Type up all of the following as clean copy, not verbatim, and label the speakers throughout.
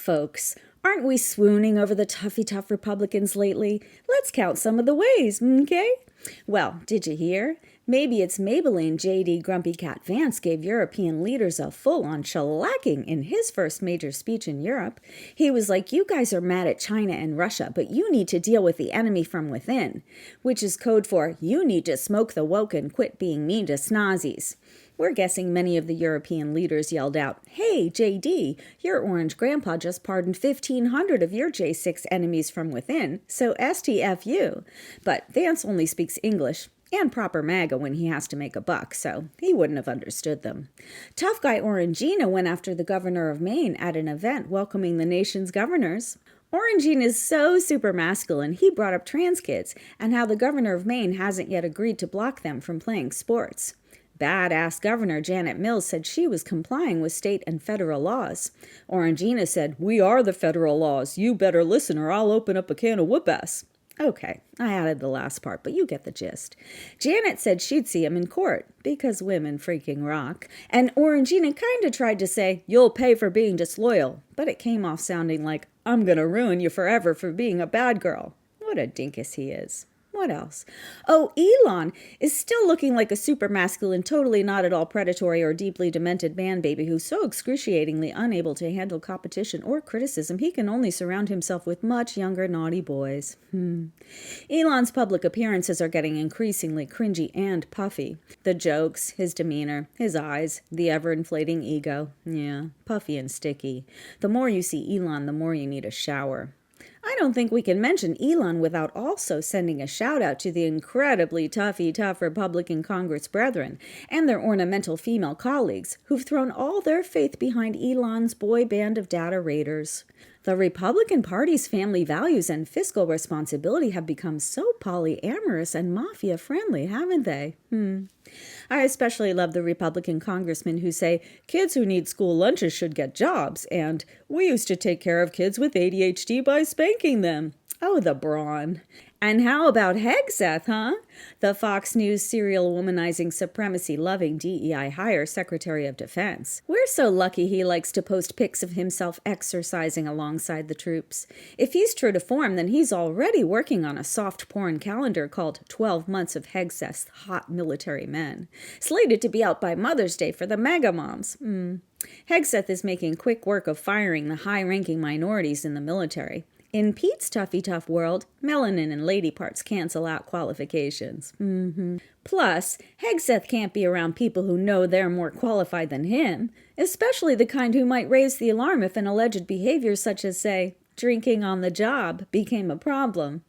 Speaker 1: Folks, aren't we swooning over the tough Republicans lately? Let's count some of the ways, okay? Well, did you hear? Maybe it's Maybelline J.D. Grumpy Cat Vance gave European leaders a full-on shellacking in his first major speech in Europe. He was like, you guys are mad at China and Russia, but you need to deal with the enemy from within, which is code for you need to smoke the woke and quit being mean to snozzies. We're guessing many of the European leaders yelled out, hey, JD, your orange grandpa just pardoned 1,500 of your J6 enemies from within, so STFU. But Vance only speaks English and proper MAGA when he has to make a buck, so he wouldn't have understood them. Tough guy Orangina went after the governor of Maine at an event welcoming the nation's governors. Orangina is so super masculine, he brought up trans kids and how the governor of Maine hasn't yet agreed to block them from playing sports. Badass Governor Janet Mills said she was complying with state and federal laws. Orangina said, we are the federal laws. You better listen or I'll open up a can of whoop-ass. Okay, I added the last part, but you get the gist. Janet said she'd see him in court, because women freaking rock. And Orangina kind of tried to say, you'll pay for being disloyal, but it came off sounding like, I'm gonna ruin you forever for being a bad girl. What a dinkus he is. What else? Oh, Elon is still looking like a super masculine, totally not at all predatory or deeply demented man-baby who's so excruciatingly unable to handle competition or criticism he can only surround himself with much younger naughty boys. Elon's public appearances are getting increasingly cringy and puffy. The jokes, his demeanor, his eyes, the ever-inflating ego. Yeah, puffy and sticky. The more you see Elon, the more you need a shower. I don't think we can mention Elon without also sending a shout-out to the incredibly tough Republican Congress brethren and their ornamental female colleagues who've thrown all their faith behind Elon's boy band of data raiders. The Republican Party's family values and fiscal responsibility have become so polyamorous and mafia-friendly, haven't they? I especially love the Republican congressmen who say, kids who need school lunches should get jobs, and we used to take care of kids with ADHD by spanking them. Oh, the brawn. And how about Hegseth, huh? The Fox News serial womanizing supremacy-loving DEI hire Secretary of Defense. We're so lucky he likes to post pics of himself exercising alongside the troops. If he's true to form, then he's already working on a soft porn calendar called 12 Months of Hegseth's Hot Military Men, slated to be out by Mother's Day for the MAGA moms. Hegseth is making quick work of firing the high-ranking minorities in the military. In Pete's tough world, melanin and lady parts cancel out qualifications. Plus, Hegseth can't be around people who know they're more qualified than him, especially the kind who might raise the alarm if an alleged behavior such as, say, drinking on the job became a problem.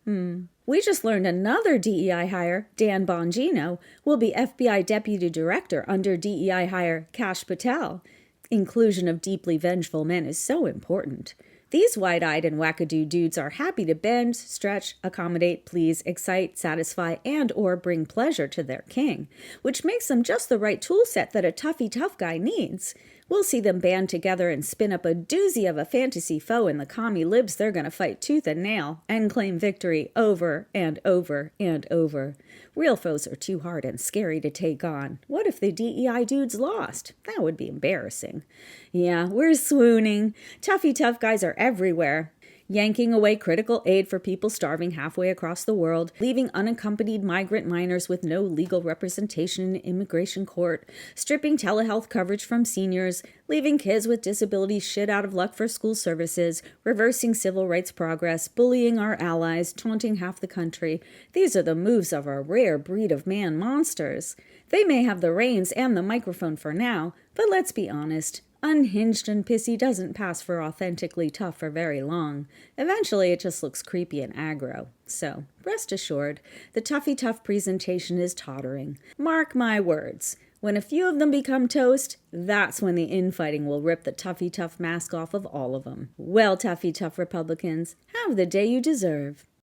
Speaker 1: We just learned another DEI hire, Dan Bongino, will be FBI Deputy Director under DEI hire Kash Patel. Inclusion of deeply vengeful men is so important. These wide-eyed and wackadoo dudes are happy to bend, stretch, accommodate, please, excite, satisfy, and or bring pleasure to their king, which makes them just the right tool set that a tough guy needs. We'll see them band together and spin up a doozy of a fantasy foe in the commie libs they're going to fight tooth and nail and claim victory over and over and over. Real foes are too hard and scary to take on. What if the DEI dudes lost? That would be embarrassing. Yeah, we're swooning. Tough guys are everywhere. Yanking away critical aid for people starving halfway across the world, leaving unaccompanied migrant minors with no legal representation in immigration court, stripping telehealth coverage from seniors, leaving kids with disabilities shit out of luck for school services, reversing civil rights progress, bullying our allies, taunting half the country. These are the moves of a rare breed of man monsters. They may have the reins and the microphone for now, but let's be honest. Unhinged and pissy doesn't pass for authentically tough for very long. Eventually, it just looks creepy and aggro. So, rest assured, the tough presentation is tottering. Mark my words. When a few of them become toast, that's when the infighting will rip the tough mask off of all of them. Well, tough Republicans, have the day you deserve.